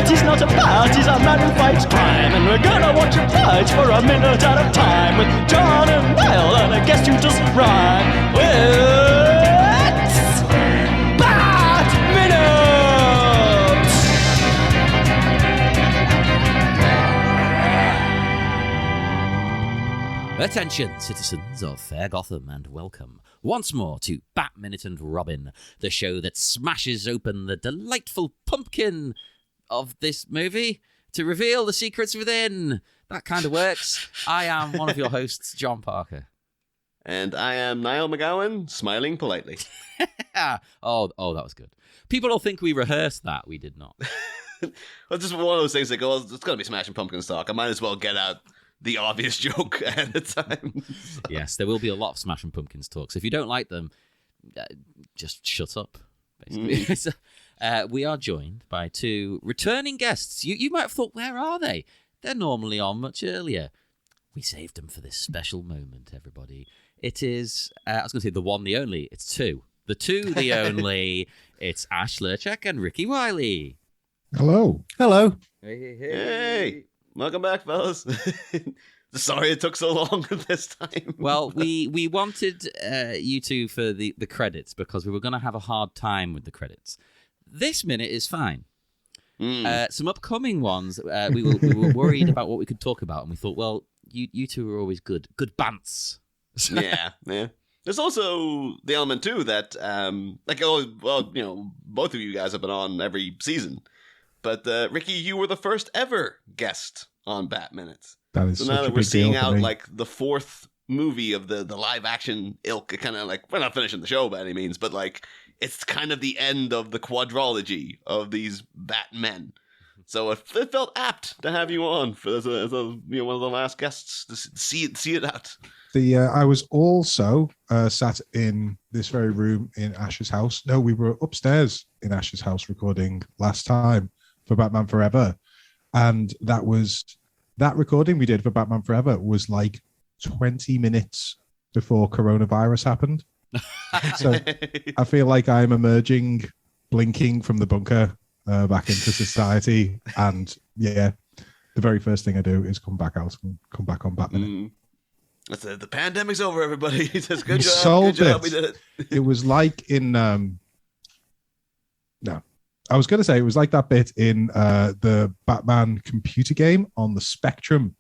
He's not a bat, he's a man who fights crime. And we're gonna watch him fight for a minute at a time. With John and Niall and a guest who doesn't rhyme. It's Bat Minute! Attention, citizens of Fair Gotham, and welcome once more to Bat Minute and Robin, the show that smashes open the delightful pumpkin of this movie to reveal the secrets within. That kind of works. I am one of your hosts, John Parker. And I am Niall McGowan, smiling politely. Oh, that was good. People will think we rehearsed that. We did not. Well, just one of those things that go, it's going to be Smashing Pumpkins talk. I might as well get out the obvious joke at a time. Yes, there will be a lot of Smashing Pumpkins talks. If you don't like them, just shut up, basically. We are joined by two returning guests. You might have thought, where are they? They're normally on much earlier. We saved them for this special moment, everybody. It is, I was going to say the one, the only. It's two. The two, the only. It's Ash Lerczak and Rikky Wiley. Hello. Hello. Hey. Welcome back, fellas. Sorry it took so long this time. Well, we wanted you two for the credits because we were going to have a hard time with the credits. This minute is fine. Some upcoming ones, we were worried about what we could talk about, and we thought, well, you two are always good bants. Yeah. There's also the element too that, both of you guys have been on every season, but Rikky, you were the first ever guest on Bat Minutes. That is so such now a that we're big seeing deal for out me. like the fourth movie of the live action ilk, kind of like, we're not finishing the show by any means, but like it's kind of the end of the quadrology of these Batmen. So it felt apt to have you on for as a one of the last guests to see it out. I was also sat in this very room in Ash's house. No, we were upstairs in Ash's house recording last time for Batman Forever, and that recording we did for Batman Forever was like 20 minutes before coronavirus happened. So I feel like I'm emerging, blinking from the bunker back into society, and yeah, the very first thing I do is come back out and come back on Batman. The pandemic's over, everybody. He says, good We job, solved good job, it. we did it. It was like in I was going to say it was like that bit in the Batman computer game on the Spectrum,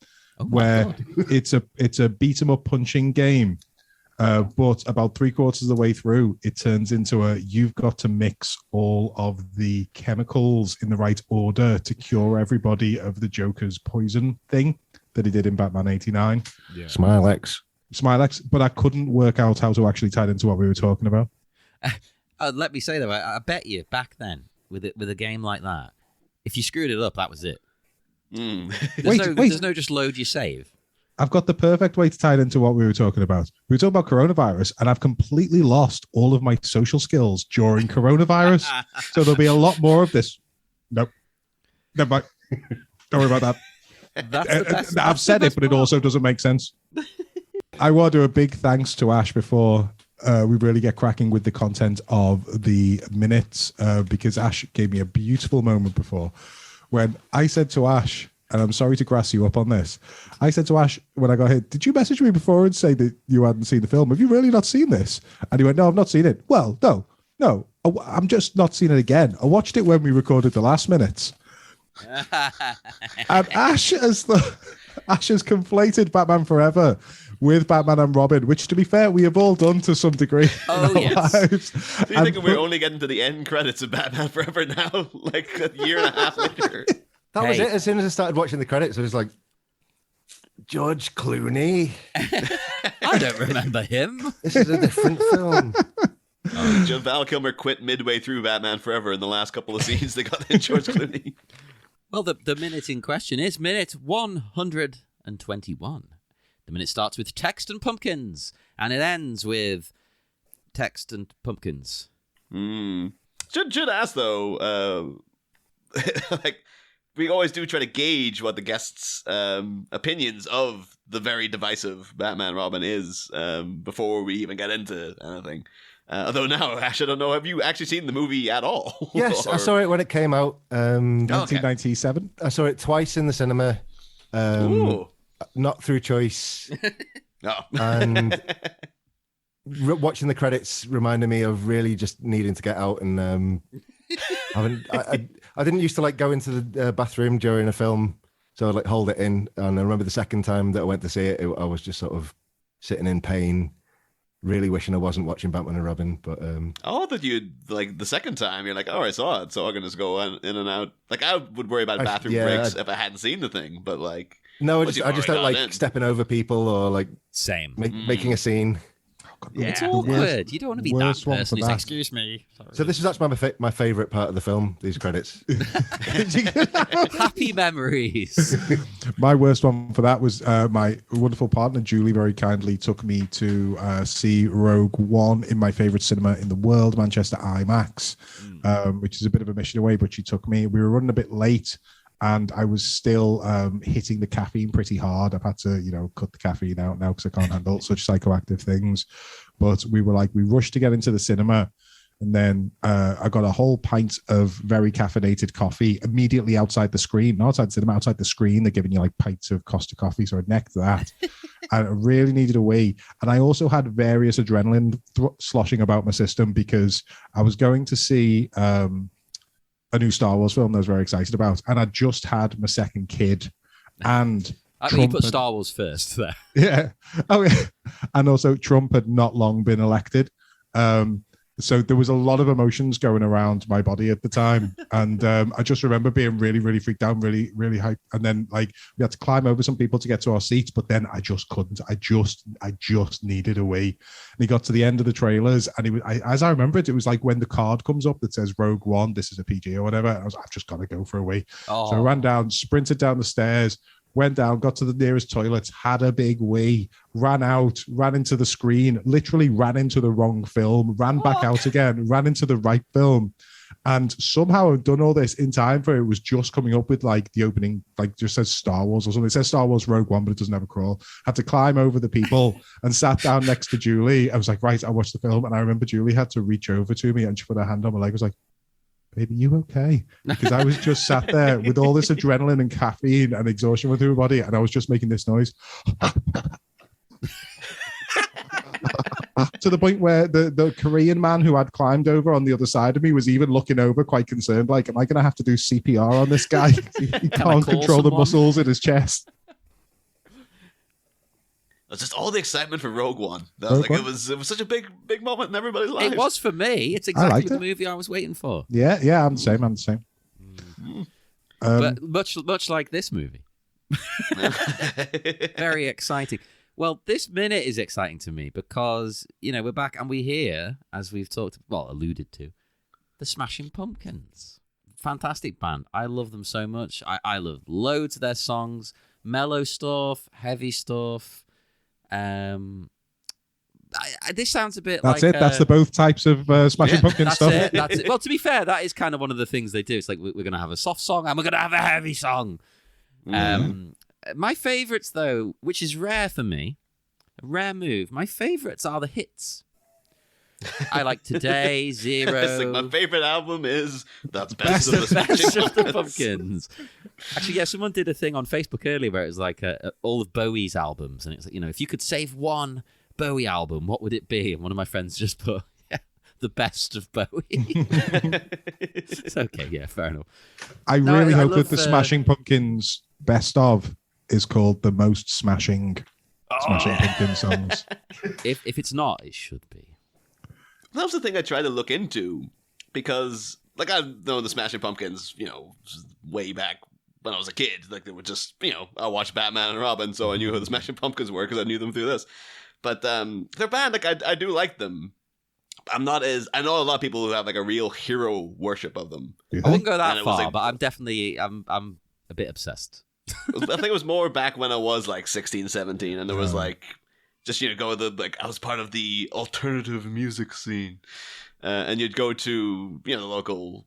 where it's a beat 'em up punching game, but about 3/4 of the way through, it turns into you've got to mix all of the chemicals in the right order to cure everybody of the Joker's poison thing that he did in Batman 89. Yeah. Smilex. But I couldn't work out how to actually tie it into what we were talking about. Let me say though, I bet you back then with a game like that, if you screwed it up, that was it. There's no just load your save. I've got the perfect way to tie it into what we were talking about. We were talking about coronavirus, and I've completely lost all of my social skills during coronavirus. So there'll be a lot more of this. Nope. Never mind. Don't worry about that. I've said it, but it also doesn't make sense. I want to do a big thanks to Ash before we really get cracking with the content of the minutes, because Ash gave me a beautiful moment before when I said to Ash, and I'm sorry to grass you up on this, I said to Ash when I got here, did you message me before and say that you hadn't seen the film? Have you really not seen this? And he went, no, I've not seen it. Well, no, I'm just not seeing it again. I watched it when we recorded the last minutes. And Ash has conflated Batman Forever with Batman and Robin, which, to be fair, we have all done to some degree in our lives. Do you think we're only getting to the end credits of Batman Forever now, like a year and a half later? That was it. As soon as I started watching the credits, I was like, George Clooney. I don't remember him. This is a different film. Val Kilmer quit midway through Batman Forever in the last couple of scenes. They got in George Clooney. Well, the minute in question is minute 121. The minute starts with text and pumpkins, and it ends with text and pumpkins. Should ask though, like, we always do try to gauge what the guests' opinions of the very divisive Batman Robin is before we even get into anything. Although now, Ash, I don't know, have you actually seen the movie at all? Yes, I saw it when it came out. 1997. I saw it twice in the cinema. Ooh. Not through choice. No. And watching the credits reminded me of really just needing to get out and I didn't used to like go into the bathroom during a film, so I'd like hold it in. And I remember the second time that I went to see it, I was just sort of sitting in pain, really wishing I wasn't watching Batman and Robin. But oh, that you'd like the second time you're like, oh, I saw it, so I can just go in and out. Like I would worry about bathroom breaks if I hadn't seen the thing, but like no, I just don't like stepping over people or like making a scene. It's awkward. You don't want to be that person who's like, excuse me. Sorry. So this is actually my favorite part of the film, these credits. Happy memories. My worst one for that was my wonderful partner, Julie, very kindly took me to see Rogue One in my favorite cinema in the world, Manchester IMAX, which is a bit of a mission away, but she took me. We were running a bit late. And I was still hitting the caffeine pretty hard. I've had to, cut the caffeine out now because I can't handle such psychoactive things. But we rushed to get into the cinema. And then I got a whole pint of very caffeinated coffee immediately outside the screen. Not outside the cinema, outside the screen. They're giving you like pints of Costa coffee. So I necked that. And I really needed a wee. And I also had various adrenaline sloshing about my system because I was going to see... a new Star Wars film that I was very excited about. And I just had my second kid. And I mean, you put Star Wars first there. Yeah. Oh, yeah. And also Trump had not long been elected. So there was a lot of emotions going around my body at the time. And I just remember being really, really freaked out, really, really hyped. And then like we had to climb over some people to get to our seats, but then I just couldn't. I just needed a wee. And he got to the end of the trailers and as I remember it, it was like when the card comes up that says Rogue One, this is a PG or whatever. And I was like, I've just got to go for a wee. Oh. So I ran down, sprinted down the stairs, went down, got to the nearest toilet, had a big wee, ran out, ran into the screen, literally ran into the wrong film, ran back out again, ran into the right film. And somehow I've done all this in time for it was just coming up with like the opening, like just says Star Wars or something. It says Star Wars Rogue One, but it doesn't have a crawl. Had to climb over the people and sat down next to Julie. I was like, right, I watched the film. And I remember Julie had to reach over to me and she put her hand on my leg. I was like, baby, you okay? Because I was just sat there with all this adrenaline and caffeine and exhaustion went through my body, and I was just making this noise. To the point where the Korean man who had climbed over on the other side of me was even looking over quite concerned, like, am I going to have to do CPR on this guy? He can't control the muscles in his chest. It's just all the excitement for Rogue One. It was such a big moment in everybody's life. It was for me. It's exactly the movie I was waiting for. Yeah, I'm the same. But much like this movie. Very exciting. Well, this minute is exciting to me because, we're back and we hear, as we've alluded to, the Smashing Pumpkins. Fantastic band. I love them so much. I love loads of their songs. Mellow stuff, heavy stuff. This sounds a bit that's like... it. That's the both types of Smashing Pumpkins stuff. That's it. Well, to be fair, that is kind of one of the things they do. It's like we're going to have a soft song and we're going to have a heavy song. My favourites, though, which is rare for me, a rare move, my favourites are the hits. I like Today, Zero. It's like my favourite album is The Best of the Pumpkins. Actually, yeah, someone did a thing on Facebook earlier where it was like all of Bowie's albums, and it's like, if you could save one Bowie album, what would it be? And one of my friends just put, The Best of Bowie. It's okay, yeah, fair enough. I really hope that the Smashing Pumpkins Best of is called the most smashing Pumpkin songs. If it's not, it should be. That was the thing I tried to look into because, like, I've known the Smashing Pumpkins, way back when I was a kid. Like, they were just, I watched Batman and Robin, so I knew who the Smashing Pumpkins were because I knew them through this. But their band, like, I do like them. I'm not as... I know a lot of people who have, like, a real hero worship of them. I wouldn't go that far, but I'm definitely... I'm a bit obsessed. I think it was more back when I was, like, 16, 17, and there was, like... Just, go to I was part of the alternative music scene. And you'd go to, the local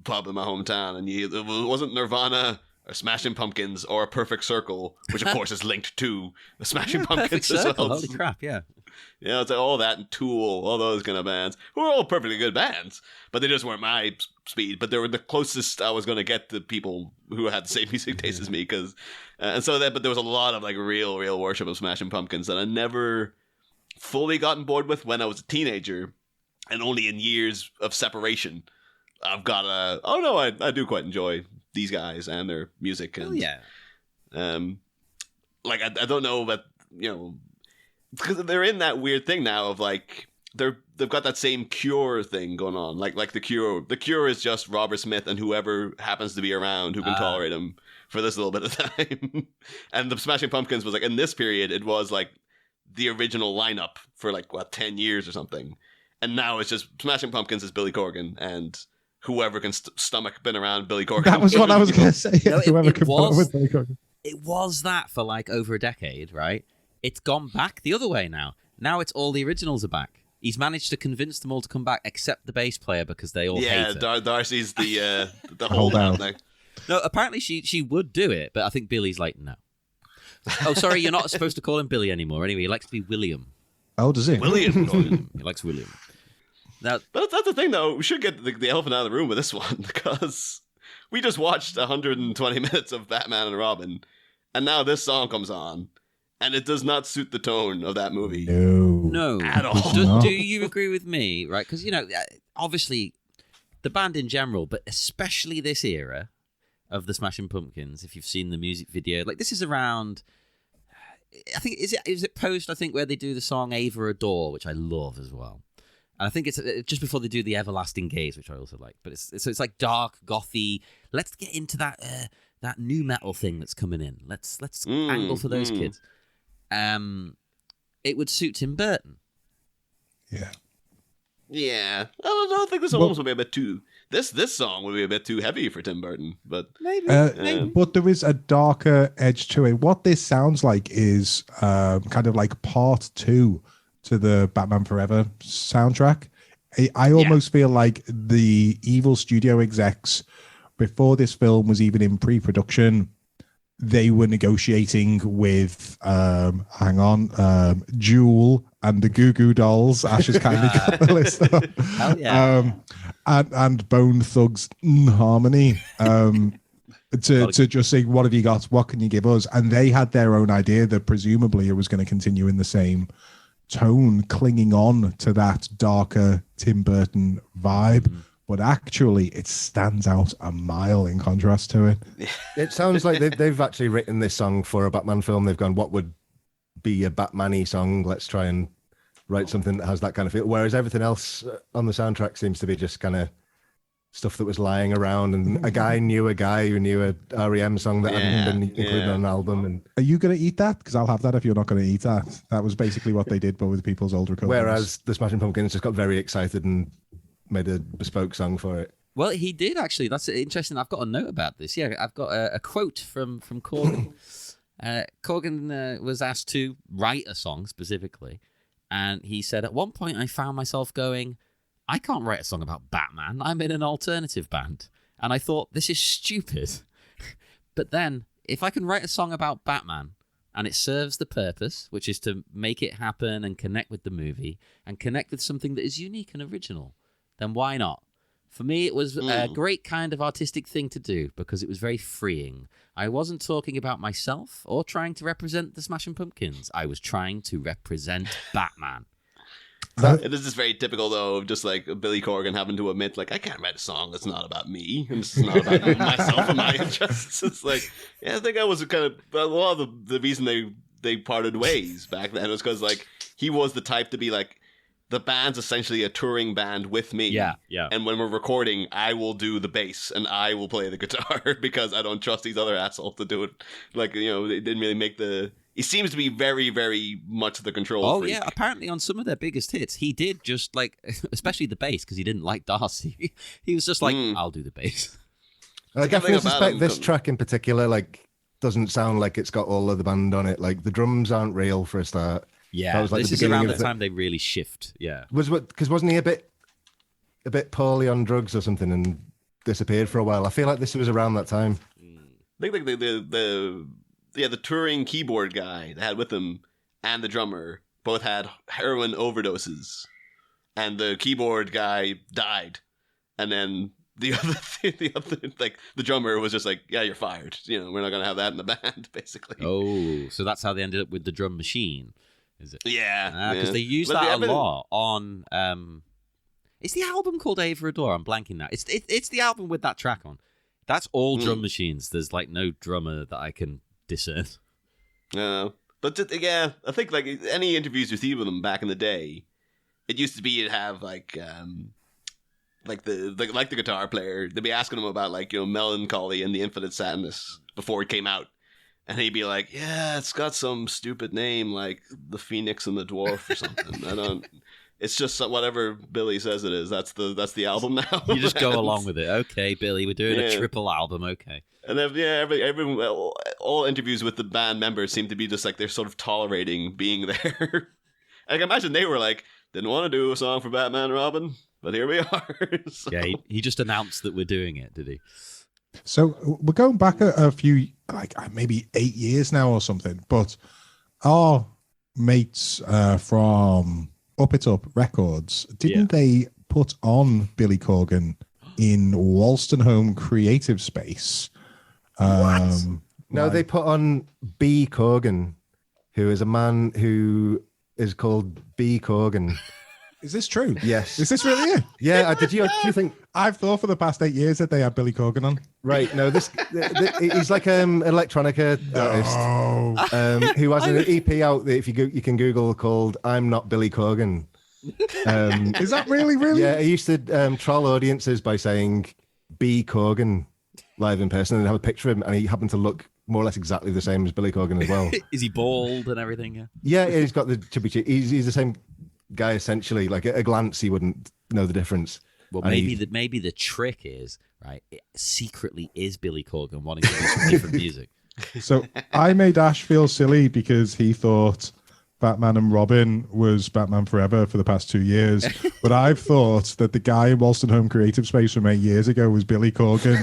pub in my hometown, and it wasn't Nirvana, or Smashing Pumpkins, or A Perfect Circle, which of course is linked to the Smashing Perfect Pumpkins as Circle. well. Holy crap! Yeah. Yeah, it's like all that and Tool, all those kind of bands, who are all perfectly good bands, but they just weren't my speed. But they were the closest I was going to get to people who had the same music taste as me. But there was a lot of like real worship of Smashing Pumpkins that I never fully gotten bored with when I was a teenager, and only in years of separation, I've got I do quite enjoy these guys and their music. And, yeah. Like I don't know, but because they're in that weird thing now of like they've got that same Cure thing going on. Like the Cure. The Cure is just Robert Smith and whoever happens to be around who can tolerate him for this little bit of time. And the Smashing Pumpkins was like, in this period, it was like the original lineup for like 10 years or something. And now it's just Smashing Pumpkins is Billy Corgan and whoever can stomach been around Billy Corgan. That was what I was going to say. No, Whoever it can put up with Billy Corgan. It was that for like over a decade, right? It's gone back the other way now. Now it's all the originals are back. He's managed to convince them all to come back, except the bass player, because they all hate her. Darcy's the Hold whole out. thing. No, apparently she would do it, but I think Billy's like, no. Oh, sorry, you're not supposed to call him Billy anymore. Anyway, he likes to be William. Oh, does he? William. He likes William. Now, But that's the thing, though. We should get the elephant out of the room with this one, because we just watched 120 minutes of Batman and Robin, and now this song comes on, and it does not suit the tone of that movie. no. At all. Do you agree with me, right? Because, obviously, the band in general, but especially this era of the Smashing Pumpkins, if you've seen the music video, like this is around, I think, is it post, I think, where they do the song Ava Adore, which I love as well. And I think it's just before they do the Everlasting Gaze, which I also like. But it's like dark, gothy. Let's get into that new metal thing that's coming in. Let's angle for those kids. It would suit Tim Burton. Yeah. Yeah. I don't think this almost would be a bit too... This song would be a bit too heavy for Tim Burton, but... Maybe. But there is a darker edge to it. What this sounds like is kind of like part 2 to the Batman Forever soundtrack. I almost feel like the evil studio execs, before this film was even in pre-production, they were negotiating with Jewel and the Goo Goo Dolls. Ash is kind of got the list up. Hell yeah. And Bone Thugs Harmony. To just say, what have you got? What can you give us? And they had their own idea that presumably it was going to continue in the same tone, clinging on to that darker Tim Burton vibe. But actually, it stands out a mile in contrast to it. It sounds like they've actually written this song for a Batman film. They've gone, what would be a Batman-y song? Let's try and write something that has that kind of feel. Whereas everything else on the soundtrack seems to be just kind of stuff that was lying around. And a guy knew a REM song that hadn't been included on an album. And Are you going to eat that? Because I'll have that if you're not going to eat that. That was basically what they did, but with people's old recordings. whereas the Smashing Pumpkins just got very excited and made a bespoke song for it. Well, he did actually. That's interesting. I've got a note about this. Yeah, I've got a quote from Corgan. Corgan was asked to write a song specifically, and he said, at one point I found myself going, I can't write a song about Batman. I'm in an alternative band. And I thought, this is stupid. But then, if I can write a song about Batman, and it serves the purpose, which is to make it happen and connect with the movie, and connect with something that is unique and original, then why not? For me, it was a great kind of artistic thing to do because it was very freeing. I wasn't talking about myself or trying to represent the Smashing Pumpkins. I was trying to represent Batman. It is just very typical, though, of just like Billy Corgan having to admit, like, I can't write a song that's not about me. And it's not about myself and my interests. It's like, yeah, I think I was kind of a lot of the reason they parted ways back then was because, like, he was the type to be like, the band's essentially a touring band with me. Yeah. And when we're recording, I will do the bass and I will play the guitar because I don't trust these other assholes to do it. Like, they didn't really make He seems to be very, very much the control freak. Yeah, apparently on some of their biggest hits, he did just like, especially the bass, because he didn't like Darcy. He was just like, I'll do the bass. I definitely suspect this track in particular, like, doesn't sound like it's got all of the band on it. Like, the drums aren't real for a start. Yeah, that was like this is around the time they really shift. Yeah, because wasn't he a bit poorly on drugs or something and disappeared for a while? I feel like this was around that time. I think like the touring keyboard guy they had with them and the drummer both had heroin overdoses, and the keyboard guy died, and then the drummer was just like, yeah, you're fired. We're not gonna have that in the band, basically. Oh, so that's how they ended up with the drum machine, is it? Yeah, because they use that a lot on. Is the album called Ava Adore? I'm blanking now. It's the album with that track on. That's all drum machines. There's like no drummer that I can discern. No, but I think like any interviews you see with them back in the day, it used to be you'd have like the guitar player. They'd be asking him about like Melancholy and the Infinite Sadness before it came out, and he'd be like, "Yeah, it's got some stupid name like the Phoenix and the Dwarf or something." I don't. It's just whatever Billy says it is. That's the album now. You just go along with it. Okay, Billy, we're doing a triple album. Okay. And then, all interviews with the band members seem to be just like they're sort of tolerating being there. I can imagine they were like, didn't want to do a song for Batman and Robin, but here we are. So. Yeah, he just announced that we're doing it, did he? So we're going back a few, like maybe 8 years now or something. But our mates from Up It Up Records, didn't they put on Billy Corgan in Wolstenholme Creative Space? No, they put on B. Corgan, who is a man who is called B. Corgan. Is this true? Yes. Is this really it? Yeah. Do you think? I've thought for the past 8 years that they had Billy Corgan on. Right. No, he's like an electronica artist who has an EP out that if you can Google called "I'm Not Billy Corgan." Is that really? Yeah, he used to troll audiences by saying "B. Corgan" live in person and have a picture of him, and he happened to look more or less exactly the same as Billy Corgan as well. Is he bald and everything? Yeah, he's got the chubby cheek. He's the same guy essentially. Like at a glance, he wouldn't know the difference. Well, maybe the trick is right. It secretly is Billy Corgan wanting to do some different music. So I made Ash feel silly because he thought Batman and Robin was Batman Forever for the past 2 years, but I've thought that the guy in Wolstenholme Creative Space from 8 years ago was Billy Corgan.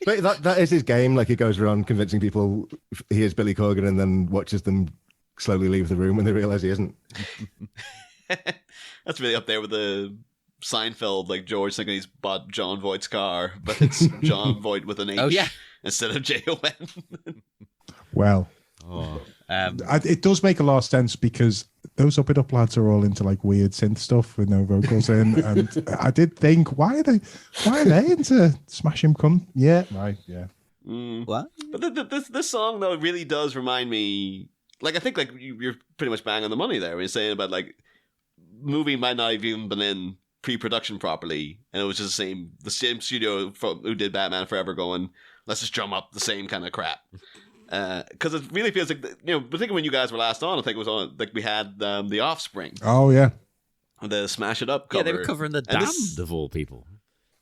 But that is his game. Like he goes around convincing people he is Billy Corgan and then watches them slowly leave the room when they realize he isn't. That's really up there with the Seinfeld, like George thinking he's bought John Voight's car, but it's John Voight with an H instead of Jon. Well, it does make a lot of sense because those Up It Up lads are all into like weird synth stuff with no vocals in, and I did think, why are they into Smash Him Come? Yeah, right, yeah. What? But this song though really does remind me. Like I think like you're pretty much bang on the money there when you're saying about like movie might not have even been in pre-production properly, and it was just the same studio who did Batman Forever going, let's just drum up the same kind of crap. Because it really feels like particularly when you guys were last on, I think it was on like we had the Offspring. Oh yeah, the Smash It Up cover. Yeah, they were covering the Damned of all people.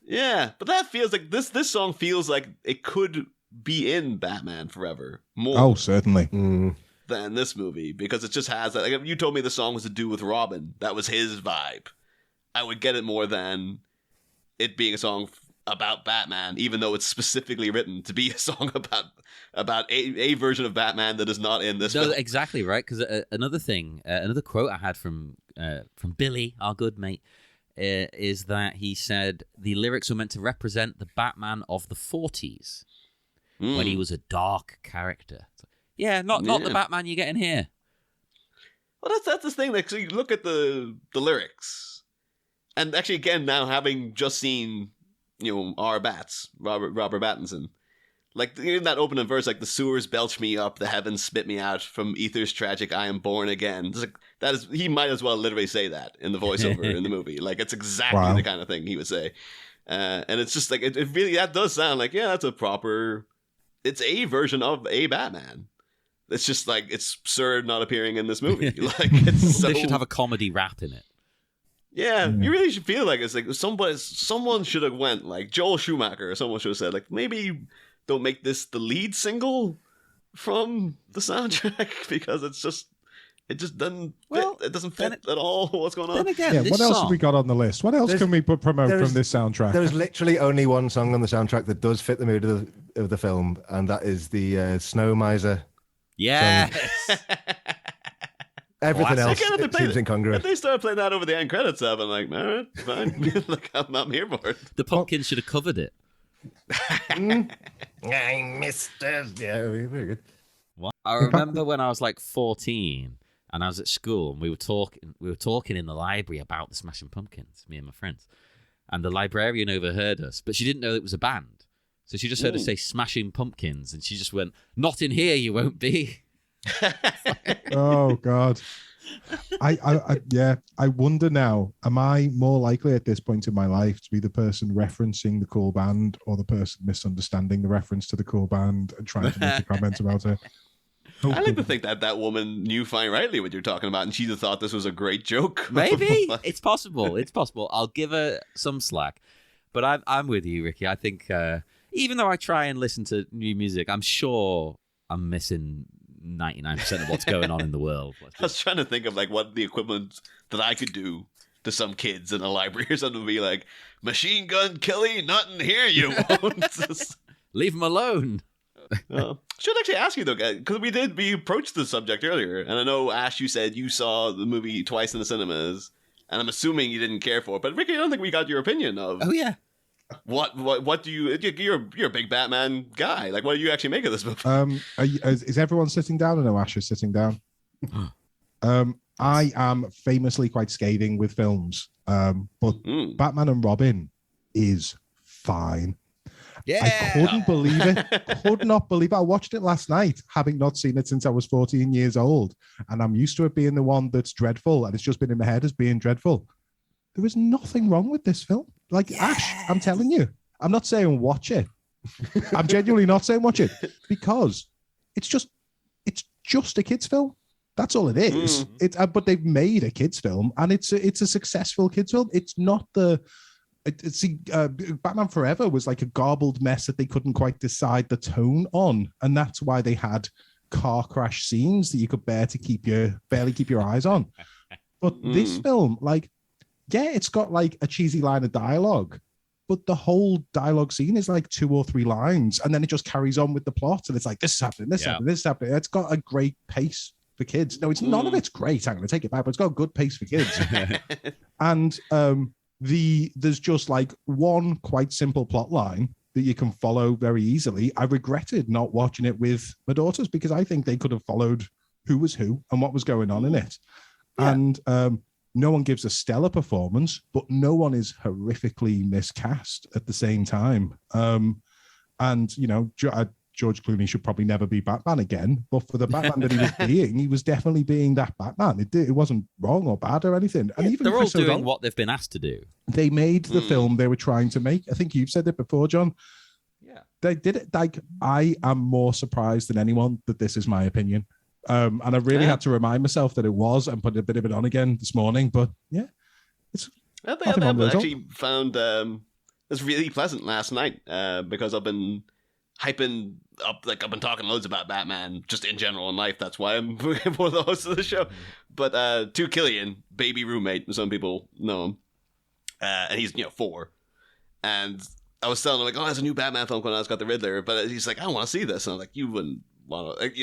Yeah, but that feels like this song feels like it could be in Batman Forever more. Oh, certainly. Than this movie, because it just has that. Like, if you told me the song was to do with Robin, that was his vibe, I would get it more than it being a song about Batman, even though it's specifically written to be a song about a version of Batman that is not in this film. Exactly right. Because another quote I had from Billy, our good mate, is that he said the lyrics were meant to represent the Batman of the 40s when he was a dark character. Yeah, not the Batman you get in here. Well, that's the thing. Like, so you look at the lyrics, and actually, again, now having just seen, our Bats, Robert Pattinson, like in that opening verse, like the sewers belch me up, the heavens spit me out, from ether's tragic, I am born again. Like, he might as well literally say that in the voiceover in the movie. Like, it's exactly the kind of thing he would say, and it's just like it really that does sound like that's a proper. It's a version of a Batman. It's just like it's absurd not appearing in this movie. Like it's They should have a comedy rap in it. Yeah, you really should feel like it's like someone should have went like Joel Schumacher or someone should have said like maybe don't make this the lead single from the soundtrack because it just doesn't fit. It doesn't fit at all what's going on. Then again, what else have we got on the list? What else can we promote from this soundtrack? There's literally only one song on the soundtrack that does fit the mood of of the film, and that is the Snow Miser. Yes. Everything else Again, if they seems incongruous. If they start playing that over the end credits, I'm like, all right, fine. Like, I'm here for it. The Pumpkins should have covered it. I missed it. Yeah, very good. I remember when I was like 14 and I was at school and we were talking in the library about the Smashing Pumpkins, me and my friends. And the librarian overheard us, but she didn't know it was a band. So she just heard us say Smashing Pumpkins and she just went, "Not in here, you won't be." Oh God. I wonder now, am I more likely at this point in my life to be the person referencing the cool band or the person misunderstanding the reference to the cool band and trying to make a comment about it? I like to think that woman knew fine rightly what you're talking about, and she'd have thought this was a great joke. Maybe. It's possible. It's possible. I'll give her some slack. But I'm with you, Ricky. I think even though I try and listen to new music, I'm sure I'm missing 99% of what's going on in the world. I was trying to think of like what the equivalent that I could do to some kids in a library or something would be like, "Machine Gun Kelly, not in here, you won't." Leave them alone. Should actually ask you though, because we approached the subject earlier, and I know Ash, you said you saw the movie twice in the cinemas, and I'm assuming you didn't care for it. But Ricky, I don't think we got your opinion of. Oh yeah. What do you're a big Batman guy. Like, what do you actually make of this movie? Is everyone sitting down? I know Ash is sitting down. I am famously quite scathing with films, but Batman and Robin is fine. Yeah. I couldn't believe it. Could not believe it. I watched it last night, having not seen it since I was 14 years old. And I'm used to it being the one that's dreadful. And it's just been in my head as being dreadful. There is nothing wrong with this film. Like, Ash, I'm telling you. I'm not saying watch it. I'm genuinely not saying watch it. Because it's just a kid's film. That's all it is. But they've made a kid's film. And it's a successful kid's film. It's not the... Batman Forever was like a garbled mess that they couldn't quite decide the tone on, and that's why they had car crash scenes that you could barely keep your eyes on. But this film, like, yeah, it's got like a cheesy line of dialogue, but the whole dialogue scene is like 2 or 3 lines, and then it just carries on with the plot, and it's like, this is happening, this is happening, this is happening. It's got a great pace for kids. No, it's none of it's great. I'm going to take it back, but it's got a good pace for kids. And there's just like one quite simple plot line that you can follow very easily. I regretted not watching it with my daughters because I think they could have followed who was who and what was going on in it. Yeah. And no one gives a stellar performance, but no one is horrifically miscast at the same time. And, you know, George Clooney should probably never be Batman again, but for the Batman that he was being, he was definitely being that Batman. It wasn't wrong or bad or anything. And even they're all doing what they've been asked to do. They made the film they were trying to make. I think you've said it before, John. Yeah, they did it. Like, I am more surprised than anyone that this is my opinion. And I really had to remind myself that it was, and put a bit of it on again this morning. But yeah, I think I actually found it's really pleasant last night because I've been hyping up, like I've been talking loads about Batman just in general in life. That's why I'm one of the hosts of the show. But to Killian, baby roommate, some people know him, and he's 4. And I was telling him like, oh, there's a new Batman film coming out. It's got the Riddler, but he's like, I don't want to see this. And I'm like, you wouldn't want to. Like,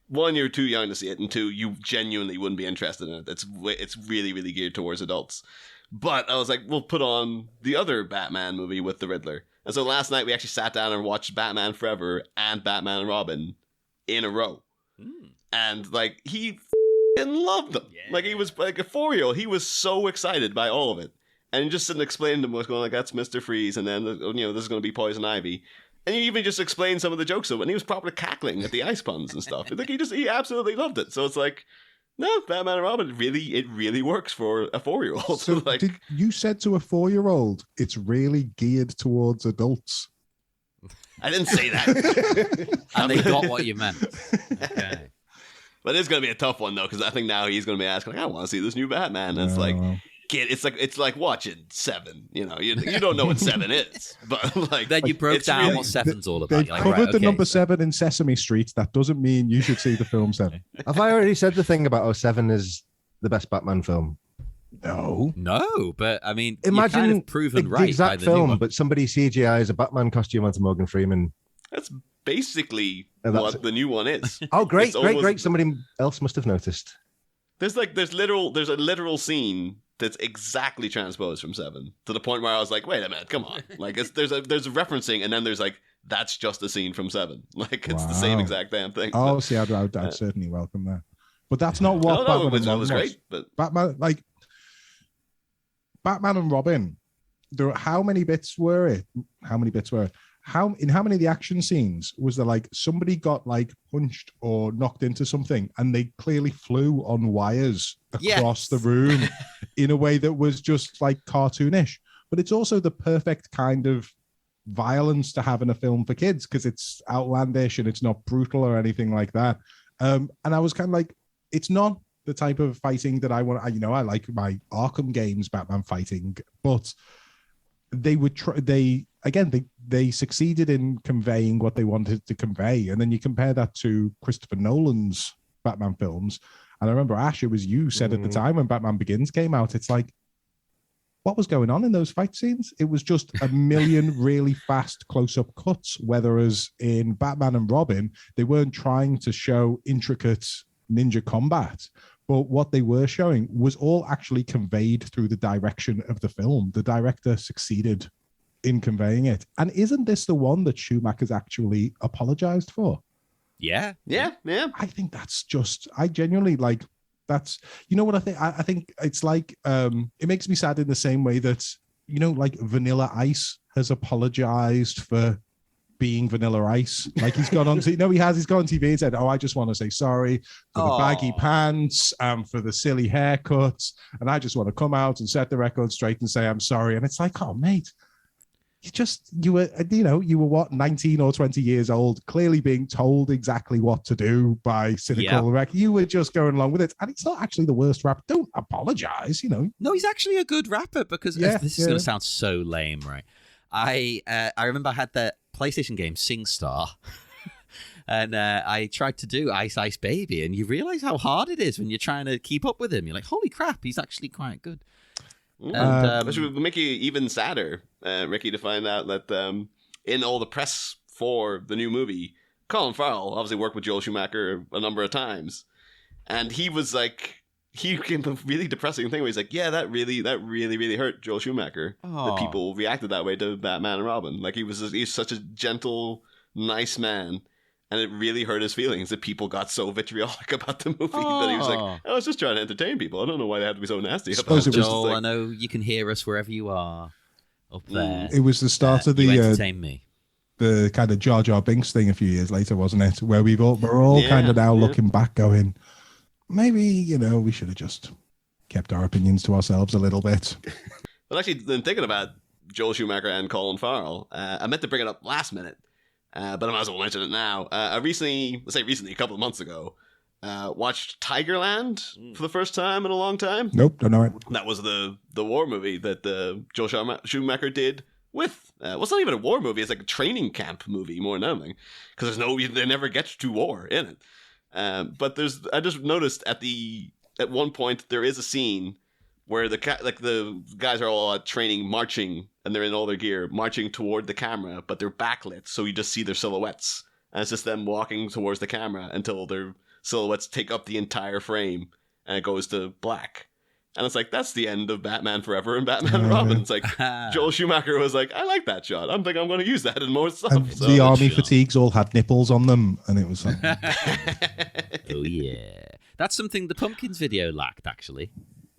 one, you're too young to see it, and 2, you genuinely wouldn't be interested in it. It's really, really geared towards adults. But I was like, we'll put on the other Batman movie with the Riddler. And so last night we actually sat down and watched Batman Forever and Batman and Robin in a row. And like, he loved them. Yeah. Like, he was like a 4-year-old. He was so excited by all of it. And just sitting explaining to him what's going on, like, that's Mr. Freeze, and then, this is going to be Poison Ivy. And he even just explained some of the jokes of it, and he was probably cackling at the ice puns and stuff. Like, he absolutely loved it. So it's like, no, Batman and Robin, it really works for a 4-year-old. So like, you said to a 4-year-old, it's really geared towards adults? I didn't say that. And they got what you meant. Okay. But it's going to be a tough one, though, because I think now he's going to be asking, like, I want to see this new Batman. And it's like, kid, it's like watching Seven. You don't know what Seven is, but like then you broke down what Seven's all about. They've covered the number 7 in Sesame Street. That doesn't mean you should see the film 7. Have I already said the thing about 7 is the best Batman film? No, but I mean, imagine you're kind of proven the right exact by the film, but somebody CGI as a Batman costume onto Morgan Freeman. That's basically And that's what the new one is. Oh, great, It's great, almost- great. Somebody else must have noticed. There's a literal scene that's exactly transposed from 7 to the point where I was like, wait a minute, come on. Like there's a referencing, and then there's like, that's just a scene from 7. Like it's the same Wow. exact damn thing. Oh, see, I'd certainly welcome that. But that's not what no, Batman it was, and it was Robin great, but Batman, like Batman and Robin. How many bits were it? How many of the action scenes was there like somebody got like punched or knocked into something and they clearly flew on wires across the room in a way that was just like cartoonish? But it's also the perfect kind of violence to have in a film for kids because it's outlandish and it's not brutal or anything like that. And I was kind of like, it's not the type of fighting that I want. I like my Arkham games, Batman fighting, but they would try. They succeeded in conveying what they wanted to convey, and then you compare that to Christopher Nolan's Batman films. And I remember, Ash, it was you said at the time when Batman Begins came out, it's like, what was going on in those fight scenes? It was just a million really fast close-up cuts, whereas in Batman and Robin, they weren't trying to show intricate ninja combat, but what they were showing was all actually conveyed through the direction of the film. The director succeeded in conveying it. And isn't this the one that Schumacher's actually apologized for? Yeah. I think that's just, I genuinely like, that's, you know what I think? I think it's like, it makes me sad in the same way that, like Vanilla Ice has apologized for being Vanilla Ice. Like he's gone on to, he's gone on TV and said, I just want to say sorry for the baggy pants, for the silly haircuts. And I just want to come out and set the record straight and say, I'm sorry. And it's like, oh mate, you were what, 19 or 20 years old, clearly being told exactly what to do by cynical rec. You were just going along with it. And it's not actually the worst rap. Don't apologize, No, he's actually a good rapper because this is going to sound so lame, right? I remember I had that PlayStation game SingStar and I tried to do Ice Ice Baby, and you realize how hard it is when you're trying to keep up with him. You're like, holy crap, he's actually quite good. Which would make you even sadder, Ricky, to find out that in all the press for the new movie, Colin Farrell obviously worked with Joel Schumacher a number of times, and he was like, he came a really depressing thing where he's like, yeah, that really hurt Joel Schumacher that people reacted that way to Batman and Robin. Like he's such a gentle, nice man. And it really hurt his feelings that people got so vitriolic about the movie that he was like, I was just trying to entertain people. I don't know why they had to be so nasty about it. Joel, I know you can hear us wherever you are up there. It was the start of you entertain me. The kind of Jar Jar Binks thing a few years later, wasn't it? Where we're all kind of now looking back going, maybe, we should have just kept our opinions to ourselves a little bit. Well, actually, then thinking about Joel Schumacher and Colin Farrell, I meant to bring it up last minute. But I might as well mention it now. I recently, a couple of months ago, watched Tigerland for the first time in a long time. Nope, don't know it. That was the war movie that Joel Schumacher did with. It's not even a war movie. It's like a training camp movie more than anything, because they never get to war in it. But I just noticed at one point there is a scene where the guys are all training, marching, and they're in all their gear, marching toward the camera, but they're backlit, so you just see their silhouettes. And it's just them walking towards the camera until their silhouettes take up the entire frame, and it goes to black. And it's like, that's the end of Batman Forever and Batman and Robin. It's like, Joel Schumacher was like, I like that shot. I'm going to use that in more stuff. And the army fatigues all had nipples on them, and it was like... Oh, yeah. That's something the Pumpkins video lacked, actually.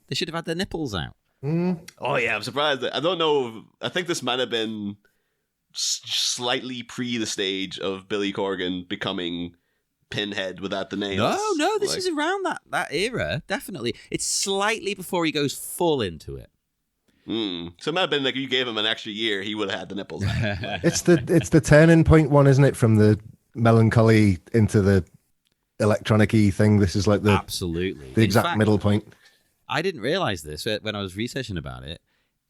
They should have had their nipples out. Oh, yeah, I'm surprised. I don't know. I think this might have been slightly pre the stage of Billy Corgan becoming Pinhead without the nails. No, this is around that era, definitely. It's slightly before he goes full into it. So it might have been like you gave him an extra year, he would have had the nipples out. It's the turning point one, isn't it? From the melancholy into the electronic-y thing. This is like the exact middle point. I didn't realize this when I was researching about it.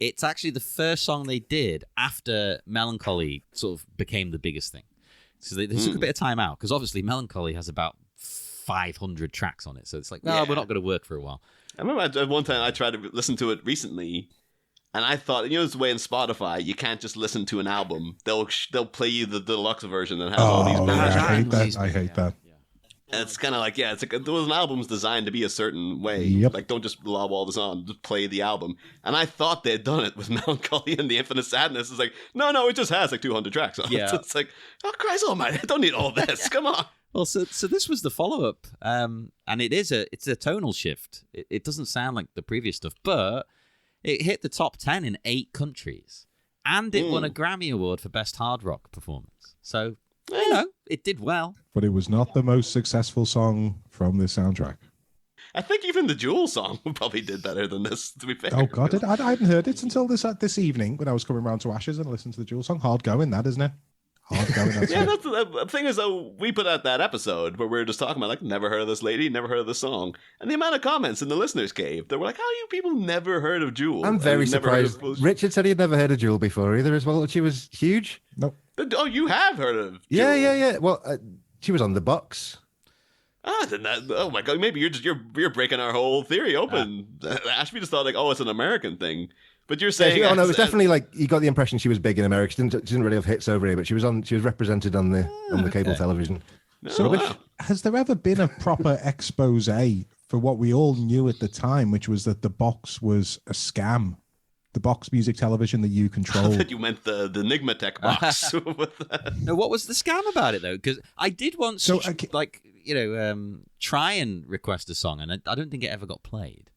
It's actually the first song they did after Melancholy sort of became the biggest thing. So they took a bit of time out, because obviously Melancholy has about 500 tracks on it. So it's like, we're not going to work for a while. I remember at one time I tried to listen to it recently, And I thought, you know, this way in Spotify, you can't just listen to an album. They'll play you the deluxe version that has all these Oh, bonus yeah, tracks. I hate that. I hate that. And it's kind of like, yeah, it's like those albums designed to be a certain way. Yep. Like, don't just lob all this on, just play the album. And I thought they'd done it with Melancholy and the Infinite Sadness. It's like, no, it just has like 200 tracks on it. Yeah. So it's like, oh, Christ almighty, I don't need all this. Come on. Well, so this was the follow-up, and it's a tonal shift. It doesn't sound like the previous stuff, but it hit the top 10 in 8 countries, and it won a Grammy Award for Best Hard Rock Performance. So, you know, it did well. But it was not the most successful song from the soundtrack. I think even the Jewel song probably did better than this, to be fair. Oh, God, I hadn't heard it until this evening when I was coming round to Ashes and listened to the Jewel song. Hard going, that, isn't it? Hard going, that's Yeah, it. that's the thing is, though, we put out that episode where we were just talking about, like, never heard of this lady, never heard of this song. And the amount of comments in the listeners' cave, they were like, how you people never heard of Jewel? I'm very Never heard surprised. Richard said he'd never heard of Jewel before either as well. She was huge. Nope. Oh, you have heard of Jewel? Yeah. Well, she was on the box. Then that, oh my God, maybe you're breaking our whole theory open. Ashby just thought, like, oh, it's an American thing. But you're saying... Yeah, no, it was definitely like, you got the impression she was big in America. She didn't really have hits over here, but she was represented on the cable television. So has there ever been a proper expose for what we all knew at the time, which was that the box was a scam? The box music television that you I controlled. thought you meant the Enigmatech box. No, what was the scam about it, though? Because I did once, try and request a song, and I don't think it ever got played.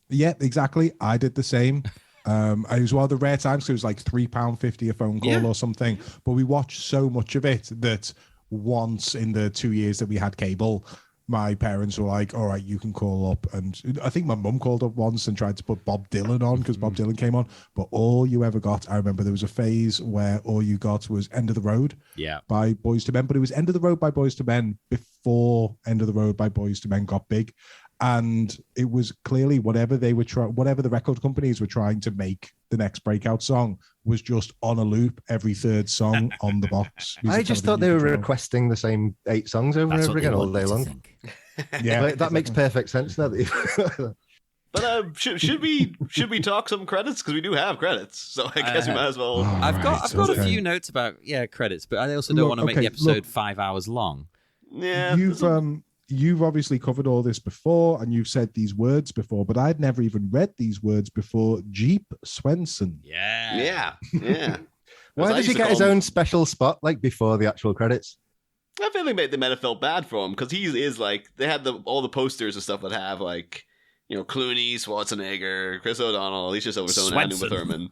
Yeah, exactly. I did the same. It was one of the rare times, 'cause it was like £3.50 a phone call or something. But we watched so much of it that once in the 2 years that we had cable, my parents were like, all right, you can call up. And I think my mum called up once and tried to put Bob Dylan on because Bob Dylan came on. But all you ever got, I remember there was a phase where all you got was End of the Road by Boyz II Men. But it was End of the Road by Boyz II Men before End of the Road by Boyz II Men got big. And it was clearly whatever the record companies were trying to make the next breakout song was just on a loop every third song on the box. I just thought they were requesting the same 8 songs over and over again all day long. Yeah, Like, that makes perfect sense now. That But should we talk some credits, because we do have credits, so I guess we might as well. I've got a few notes about credits, but I also don't want to make the episode 5 hours long. Yeah, You've obviously covered all this before, and you've said these words before, but I'd never even read these words before. Jeep Swenson. yeah. Why does he get his own special spot like before the actual credits? I feel like they might have felt bad for him, because he is like, they had all the posters and stuff that have like, you know, Clooney, Schwarzenegger, Chris O'Donnell, Alicia Silverstone, and Uma Thurman.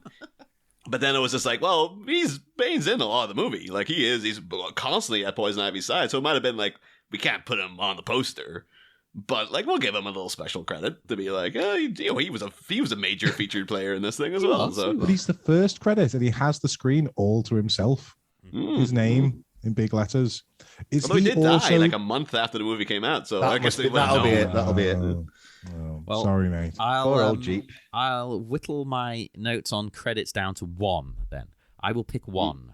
But then it was just like, well, Bane's in a lot of the movie. Like, he's constantly at Poison Ivy's side, so it might have been like, we can't put him on the poster, but like, we'll give him a little special credit to be like, he was a major featured player in this thing as well. So, but he's the first credit, and he has the screen all to himself. His name in big letters. Although he did die like a month after the movie came out, so I guess that'll be it. Well, sorry, mate. Poor old Jeep. I'll whittle my notes on credits down to 1. Then I will pick 1,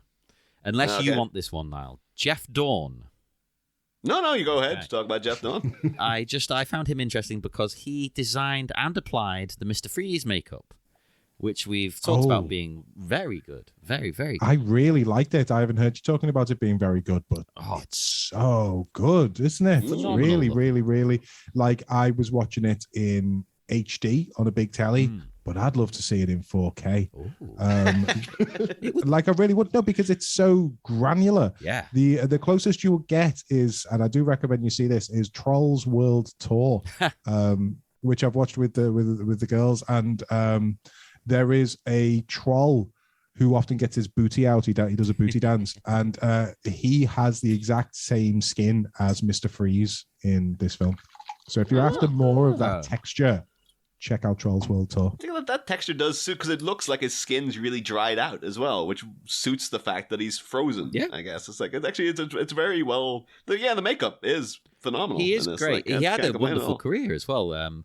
unless you want this one, Niall. Jeff Dawn. No, you go ahead. Talk about Jeff Dawn. I found him interesting because he designed and applied the Mr. Freeze makeup, which we've talked about being very good. Very, very good. I really liked it. I haven't heard you talking about it being very good, but it's so good, isn't it? It's really, really, really. Like, I was watching it in HD on a big telly, but I'd love to see it in 4K. Like, I really would. No, because it's so granular. Yeah. The closest you will get is, and I do recommend you see this, is Trolls World Tour, which I've watched with the girls, and there is a troll who often gets his booty out. He does a booty dance, and he has the exact same skin as Mr. Freeze in this film. So if you're after more of that texture, check out Trolls World Tour. I think that texture does suit, because it looks like his skin's really dried out as well, which suits the fact that he's frozen. Yeah, I guess it's like it's very well. The makeup is phenomenal. He is great. Like, he had a wonderful career as well.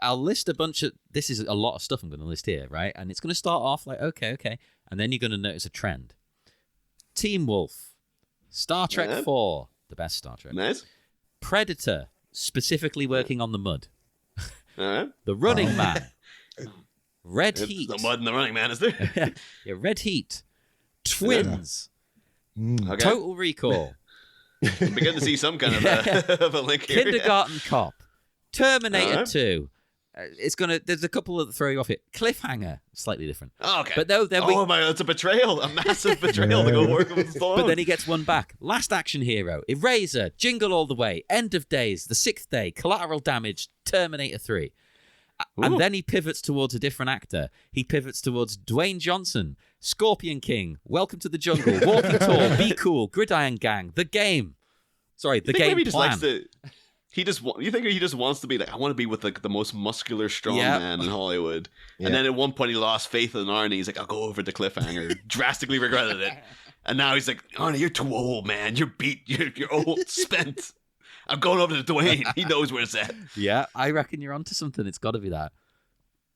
I'll list a bunch of. This is a lot of stuff I'm going to list here, right? And it's going to start off like okay, and then you're going to notice a trend. Teen Wolf, Star Trek 4, the best Star Trek. Nice. Predator, specifically working on the mud. All right. The Running Man. Red It's Heat. the mud in the running, man, is there? Yeah, Red Heat. Twins. Okay. Total Recall. I'm beginning to see some kind of a link here. Kindergarten Cop. Terminator Alright. 2. There's a couple that throw you off it. Cliffhanger. Slightly different. Oh, okay. But no, then oh my God, it's a betrayal. A massive betrayal to go work with Stallone. But then he gets one back. Last Action Hero, Eraser, Jingle All the Way, End of Days, The Sixth Day, Collateral Damage, Terminator 3. And then he pivots towards a different actor. He pivots towards Dwayne Johnson, Scorpion King, Welcome to the Jungle, Walking Tall, Be Cool, Gridiron Gang, The Game. Sorry, The Game maybe he just Plan. likes to. You think he just wants to be like, I want to be with like the most muscular strong man in Hollywood. And then at one point he lost faith in Arnie. He's like, I'll go over to Cliffhanger. Drastically regretted it. And now he's like, Arnie, you're too old, man. You're beat. You're old, spent. I'm going over to Dwayne. He knows where it's at. Yeah, I reckon you're onto something. It's got to be that.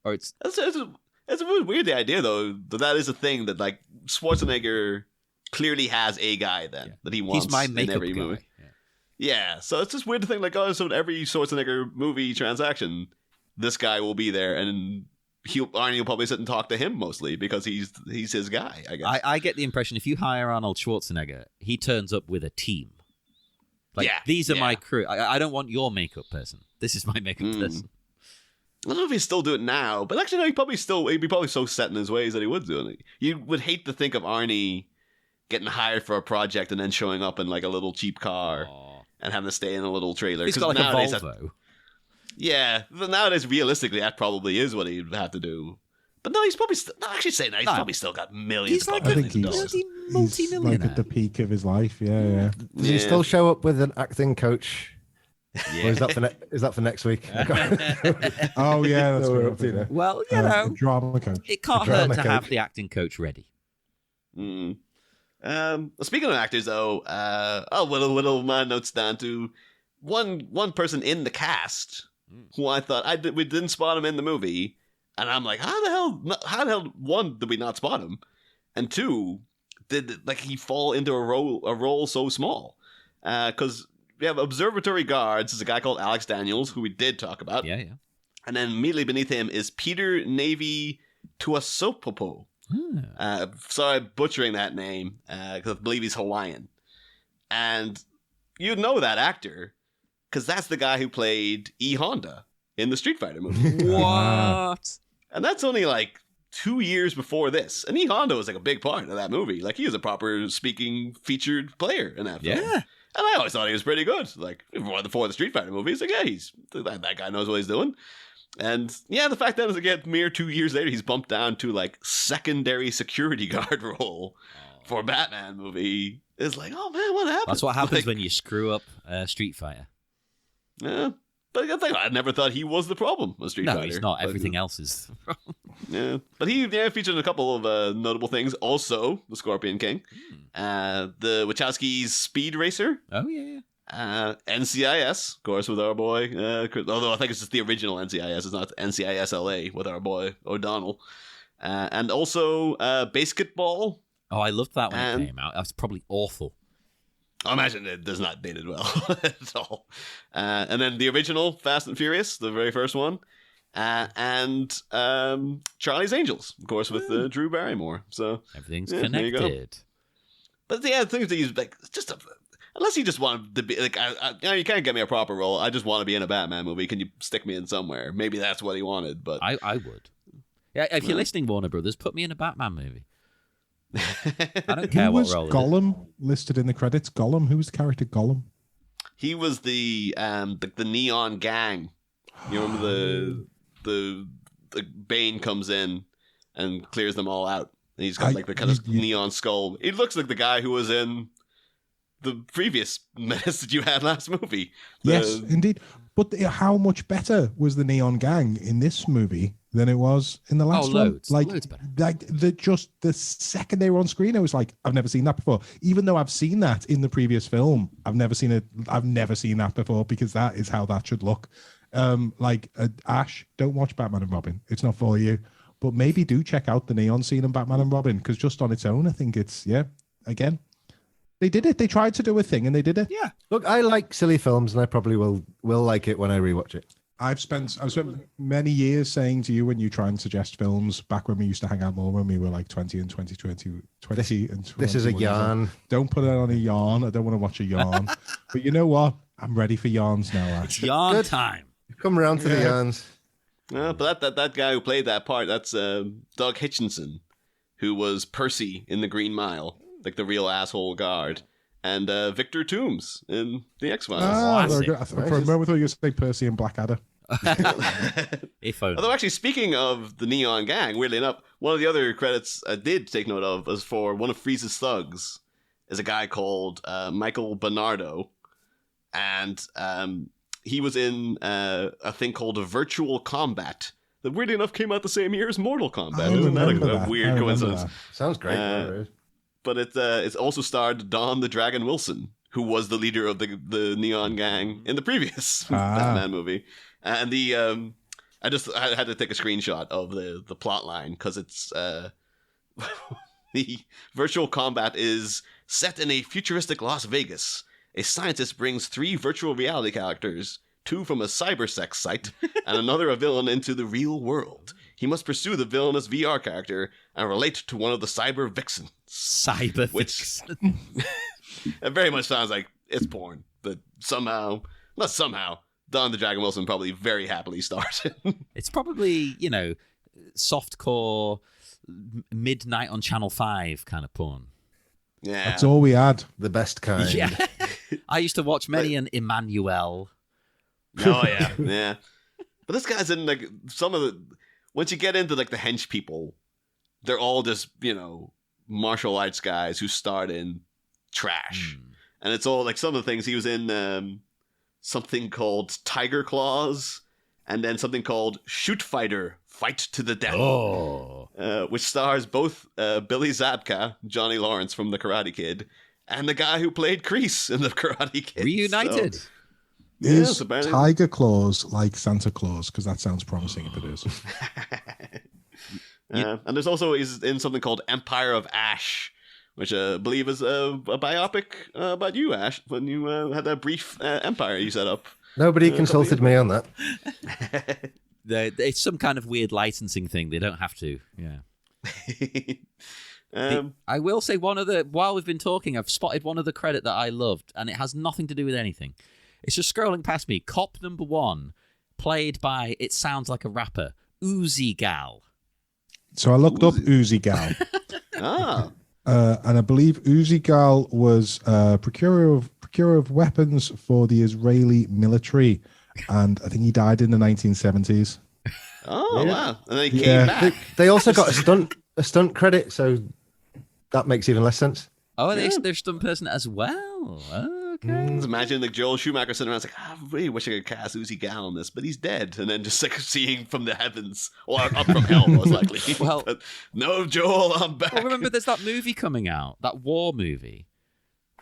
Or it's... It's a really weird idea, though. That is a thing that, like, Schwarzenegger clearly has a guy then that he wants He's my in makeup every guy. movie. Yeah, so it's just weird to think, like, oh, so in every Schwarzenegger movie transaction, this guy will be there, and Arnie will probably sit and talk to him mostly because he's his guy, I guess. I get the impression if you hire Arnold Schwarzenegger, he turns up with a team. Like, these are my crew. I don't want your makeup person. This is my makeup person. I don't know if he'd still do it now, but actually, no, he'd be probably so set in his ways that he would do it. You would hate to think of Arnie getting hired for a project and then showing up in like a little cheap car and having to stay in a little trailer. He's got like nowadays, a Volvo. Yeah, but nowadays, realistically, that probably is what he'd have to do. But no, he's probably still... No, actually saying that, he's probably still got millions He's of like dollars. I think he's multi-millionaire. like at the peak of his life. Yeah. Does he still show up with an acting coach? Yeah. Or is that for next week? Oh yeah, that's So we're what up to now. Well, you know, drama coach. it can't drama hurt to have coach. the acting coach ready. Speaking of actors, though, I'll whittle my notes down to one person in the cast who I thought we didn't spot him in the movie, and I'm like, how the hell? One, did we not spot him, and two, did he fall into a role so small? Because we have observatory guards. There's a guy called Alex Daniels who we did talk about. Yeah. And then immediately beneath him is Peter Navy Tuasopopo. Sorry, butchering that name because I believe he's Hawaiian. And you know that actor because that's the guy who played E. Honda in the Street Fighter movie. What? And that's only like 2 years before this. And E. Honda was like a big part of that movie. Like he was a proper speaking featured player in that film. Yeah. And I always thought he was pretty good. Like before the Street Fighter movie, it's like, yeah, that guy knows what he's doing. And yeah, the fact that it's again mere 2 years later, he's bumped down to like secondary security guard role for a Batman movie is like, oh man, what happened? That's what happens Like, when you screw up Street Fighter. Yeah, but the thing, I never thought he was the problem with Street No, Fighter. he's not. But, Everything else is. Yeah, but he featured in a couple of notable things. Also, the Scorpion King, the Wachowskis' Speed Racer. Oh yeah. NCIS, of course, with our boy. Although I think it's just the original NCIS. It's not NCIS LA with our boy O'Donnell. And also Basketball. Oh, I loved that when it came out. That was probably awful. I imagine it does not dated well at all. And then the original Fast and Furious, the very first one. And Charlie's Angels, of course, with Drew Barrymore. So Everything's there you go. connected. But yeah, the thing is that he's like just unless you just want to be like, you can't get me a proper role. I just want to be in a Batman movie. Can you stick me in somewhere? Maybe that's what he wanted. But I would. Yeah, if you're listening, Warner Brothers, put me in a Batman movie. I don't care Who what was role. Gollum listed in the credits? Gollum. Who was the character Gollum? he was the Neon Gang. You remember the Bane comes in and clears them all out. And he's got like the kind of neon skull. He looks like the guy who was in the previous mess that you had last movie. Yes, indeed. But how much better was the Neon Gang in this movie than it was in the last one? Loads better. Just the second they were on screen, I was like, I've never seen that before. Even though I've seen that in the previous film, I've never seen it. I've never seen that before because that is how that should look. Ash, don't watch Batman and Robin. It's not for you. But maybe do check out the neon scene in Batman and Robin because just on its own, I think it's again. They did it. They tried to do a thing and they did it. Yeah. Look, I like silly films and I probably will like it when I rewatch it. I've spent many years saying to you when you try and suggest films back when we used to hang out more when we were like 20 and 20 and This is a yarn. Don't put it on a yarn. I don't want to watch a yarn. But you know what? I'm ready for yarns now, Ash. It's yarn time. Come around to the yarns. But that guy who played that part, that's Doug Hitchinson, who was Percy in The Green Mile, like the real asshole guard, and Victor Toombs in The X-Files. For a moment, I thought you were going to say Percy and Blackadder. If only. Although actually, speaking of the Neon Gang, weirdly enough, one of the other credits I did take note of was for one of Freeze's thugs is a guy called Michael Bernardo, and he was in a thing called Virtual Combat that weirdly enough came out the same year as Mortal Kombat. Isn't that a weird coincidence? Sounds great. But it's also starred Don the Dragon Wilson, who was the leader of the Neon Gang in the previous Batman movie. And I had to take a screenshot of the plot line because it's the Virtual Combat is set in a futuristic Las Vegas. A scientist brings 3 virtual reality characters, 2 from a cybersex site, and another a villain into the real world. He must pursue the villainous VR character and relate to one of the cyber vixens. Cyber vixen. It very much sounds like it's porn, but somehow, Don the Dragon Wilson probably very happily stars it. It's probably, softcore, midnight on Channel 5 kind of porn. Yeah. That's all we had. The best kind. Yeah. I used to watch many an Emmanuel. Oh, yeah. Yeah. But this guy's in, like, some of the... Once you get into, like, the hench people, they're all just, martial arts guys who starred in trash. And it's all, like, some of the things he was in... something called Tiger Claws, and then something called Shoot Fighter, Fight to the Death, which stars both Billy Zabka, Johnny Lawrence from The Karate Kid, and the guy who played Kreese in The Karate Kid. Reunited. So, is Tiger Claws like Santa Claus? Because that sounds promising if it is. And there's also, he's in something called Empire of Ash, which I believe is a biopic about you, Ash, when you had that brief empire you set up. Nobody consulted me on that. It's some kind of weird licensing thing. They don't have to. Yeah. I will say while we've been talking, I've spotted one of the credit that I loved, and it has nothing to do with anything. It's just scrolling past me. Cop number 1, played by, it sounds like a rapper, Uzi Gal. So I looked up Uzi Gal. And I believe Uzi Gal was procurer of weapons for the Israeli military, and I think he died in the 1970s. Oh, yeah. Wow! And then he came back. They also got a stunt credit, so that makes even less sense. Oh, they're stunt person as well. Okay. Just imagine like Joel Schumacher sitting around, like, I really wish I could cast Uzi Gal on this, but he's dead, and then just like seeing from the heavens or up from hell, most likely. Well, but, no, Joel, I'm back. Well, remember, there's that movie coming out, that war movie,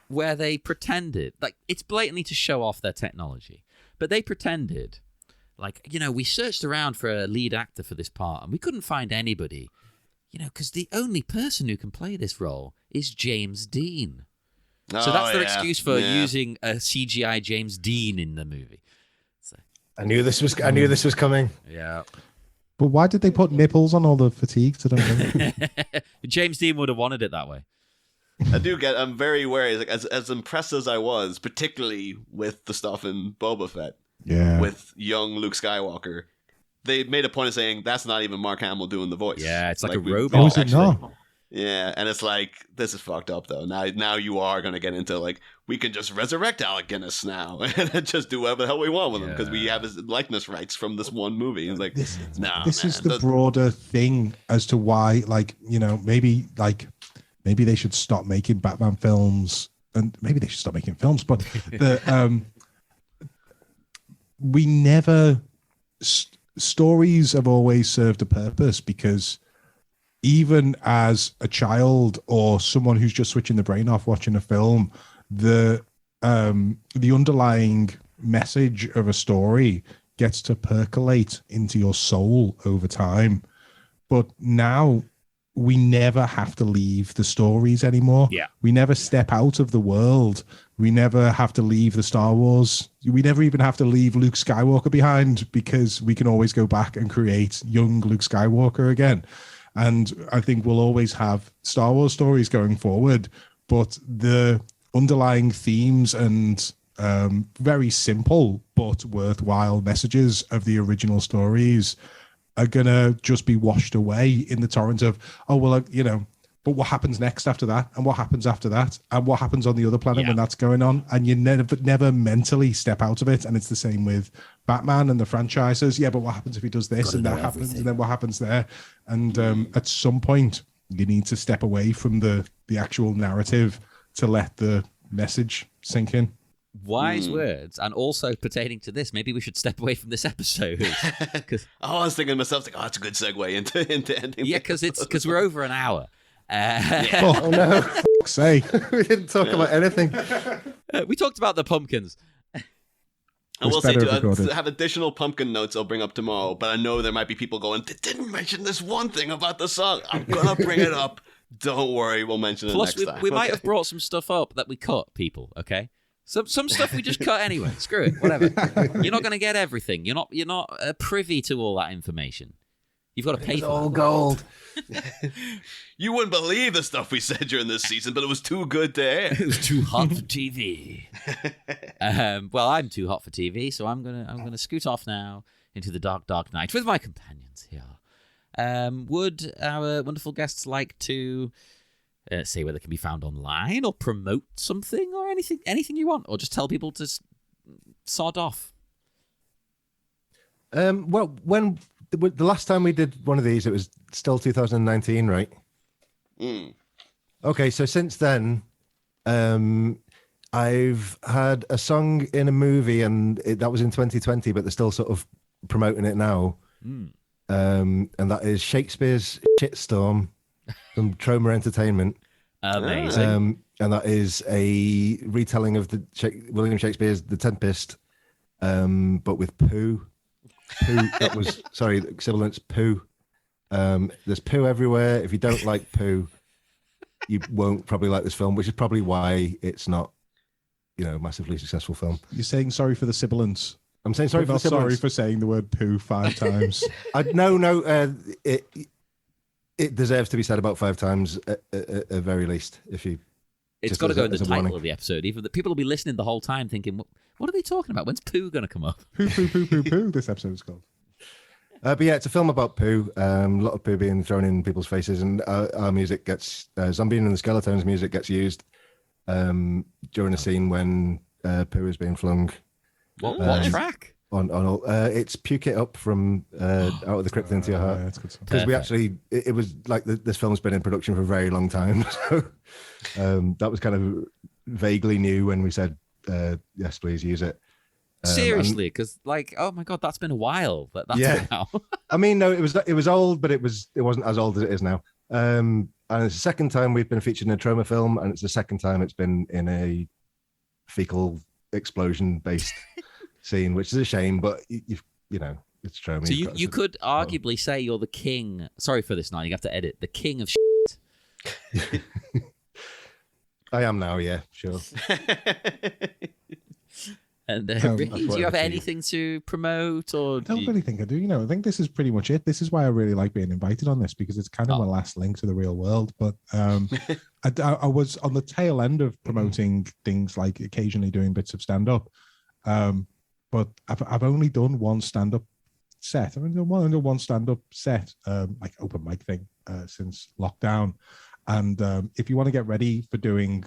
where they pretended, like, it's blatantly to show off their technology, but they pretended, like, we searched around for a lead actor for this part, and we couldn't find anybody, because the only person who can play this role is James Dean. So that's their excuse for using a CGI James Dean in the movie. So. I knew this was coming. Yeah. But why did they put nipples on all the fatigues? I don't know. James Dean would have wanted it that way. I'm very wary. Like, as impressed as I was, particularly with the stuff in Boba Fett, with young Luke Skywalker, they made a point of saying that's not even Mark Hamill doing the voice. Yeah, it's like a robot. Yeah, and it's like, this is fucked up, though. Now you are going to get into, like, we can just resurrect Alec Guinness now and just do whatever the hell we want with him because we have his likeness rights from this one movie. It's like, this is the broader thing as to why, like, maybe they should stop making Batman films, and maybe they should stop making films, but we never... stories have always served a purpose because... even as a child or someone who's just switching the brain off watching a film, the underlying message of a story gets to percolate into your soul over time. But now we never have to leave the stories anymore. Yeah. We never step out of the world. We never have to leave the Star Wars. We never even have to leave Luke Skywalker behind, because we can always go back and create young Luke Skywalker again. And I think we'll always have Star Wars stories going forward, but the underlying themes and very simple but worthwhile messages of the original stories are gonna just be washed away in the torrent of, oh well, but what happens next after that, and what happens after that, and what happens on the other planet when that's going on, and you never mentally step out of it. And it's the same with Batman and the franchises. Yeah, but what happens if he does this and that happens, and then what happens there? And at some point, you need to step away from the actual narrative to let the message sink in. Wise words, and also pertaining to this, maybe we should step away from this episode. I was thinking to myself, like, that's a good segue into ending. Yeah, because we're over an hour. Oh no! Fuck's sake. We didn't talk about anything. We talked about the pumpkins. I will It's say, better too, recorded. I have additional pumpkin notes I'll bring up tomorrow, but I know there might be people going, they didn't mention this one thing about the song. I'm going to bring it up. Don't worry, we'll mention it Plus, next time. we might have brought some stuff up that we cut, people, okay? Some stuff we just cut anyway. Screw it, whatever. You're not going to get everything. You're not privy to all that information. You've got to pay for All it. gold. You wouldn't believe the stuff we said during this season, but it was too good to air. It was too hot for TV. Well, I'm too hot for TV, so I'm gonna scoot off now into the dark night with my companions here. Would our wonderful guests like to say where they can be found online, or promote something, or anything you want, or just tell people to sod off? Well, when the last time we did one of these, it was still 2019, right? Okay, so since then, I've had a song in a movie, and that was in 2020, but they're still sort of promoting it now. And that is Shakespeare's Shitstorm from Troma Entertainment. Amazing. And that is a retelling of William Shakespeare's The Tempest, but with poo. That was, sorry, sibilance, poo. There's poo everywhere. If you don't like poo, you won't probably like this film, which is probably why it's not, massively successful film. You're saying sorry for the sibilance. I'm saying sorry But for the not sorry sibilance. for saying the word poo 5 times. It deserves to be said about 5 times at very least. If you, It's just got to as go a- in the as a title warning. of the episode. Even the people will be listening the whole time thinking, what are they talking about? When's poo going to come up? Poo, poo, poo, poo, poo, this episode is called. But yeah, it's a film about poo. A lot of poo being thrown in people's faces, and our music gets Zombina and the Skeletones music gets used during a scene when poo is being flung. What track? On all, it's Puke It Up from Out of the Crypt Into Your Heart. Yeah, that's a good song. Because we actually, it was like this film's been in production for a very long time. So that was kind of vaguely new when we said, yes, please use it. Seriously, because oh my god, that's been a while. That's Yeah. now. I mean, no, it was old, but it wasn't as old as it is now. And it's the second time we've been featured in a trauma film, and it's the second time it's been in a fecal explosion-based scene, which is a shame. But it's trauma. So You've got you to- could arguably say you're the king. Sorry for this, now you have to edit. The king of shit. I am now. Yeah, sure. And Oh, Ricky, that's do what you have I feel. anything to promote, or I don't really think I do. I think this is pretty much it. This is why I really like being invited on this, because it's kind of my last link to the real world. But I was on the tail end of promoting things, like occasionally doing bits of stand-up. But I've only done one stand-up set. I've only done one stand-up set, like open mic thing, since lockdown. And if you want to get ready for doing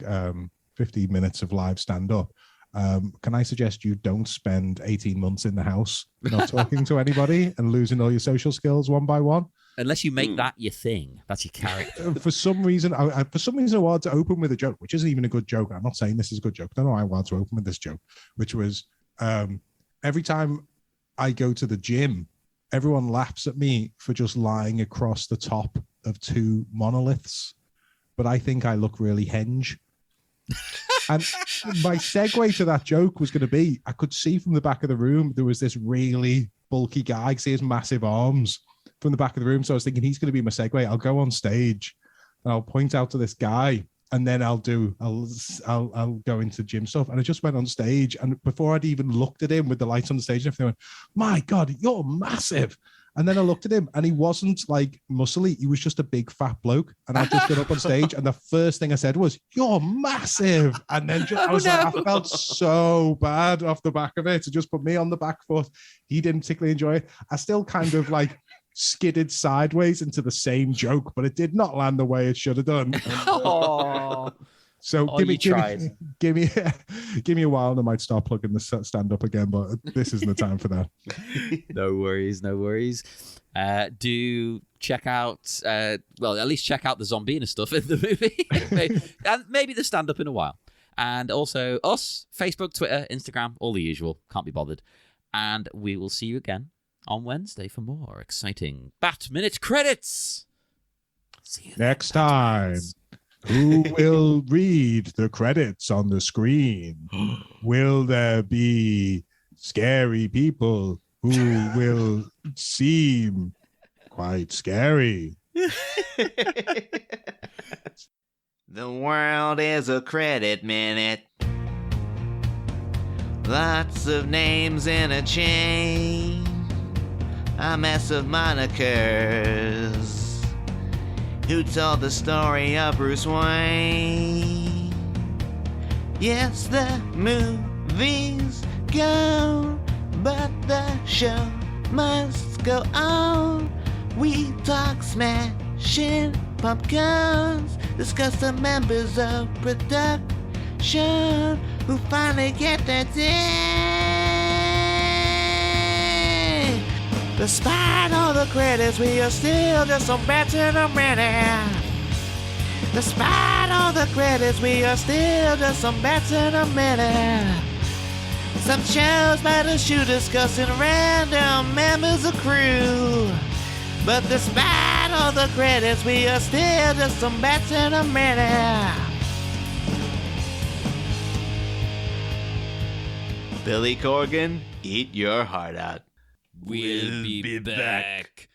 15 minutes of live stand-up, can I suggest you don't spend 18 months in the house not talking to anybody and losing all your social skills one by one? unless you make that your thing, that's your character. For some reason, I wanted to open with a joke, which isn't even a good joke. I'm not saying this is a good joke. I don't know why I wanted to open with this joke, which was every time I go to the gym, everyone laughs at me for just lying across the top of two monoliths, but I think I look really henge. And my segue to that joke was going to be, I could see from the back of the room, there was this really bulky guy. I could see his massive arms. from the back of the room. So I was thinking he's going to be my segue. I'll go on stage and I'll point out to this guy, and then I'll go into gym stuff. And I just went on stage, and before I'd even looked at him with the lights on the stage and everything, I went, my God, you're massive. And then I looked at him, and he wasn't like muscly. He was just a big fat bloke. And I just got up on stage, and the first thing I said was, "You're massive." And then I felt so bad off the back of it. To just put me on the back foot. He didn't particularly enjoy it. I still kind of like skidded sideways into the same joke, but it did not land the way it should have done. So give me a while, and I might start plugging the stand up again, but this isn't the time for that. No worries. Do check out, at least check out the Zombina stuff in the movie, and maybe the stand up in a while. And also us, Facebook, Twitter, Instagram, all the usual. Can't be bothered. And we will see you again on Wednesday for more exciting Bat Minute credits. See you next time. Who will read the credits on the screen? Will there be scary people who will seem quite scary? The world is a credit minute. Lots of names in a chain. A mess of monikers. Who told the story of Bruce Wayne? Yes, the movie's gone, but the show must go on. We talk smashing pumpkins, discuss the members of production who finally get their day. Despite all the credits, we are still just some bats in a minute. Despite all the credits, we are still just some bats in a minute. Some shows might have shoot discussing random members of crew. But despite all the credits, we are still just some bats in a minute. Billy Corgan, eat your heart out. We'll be back.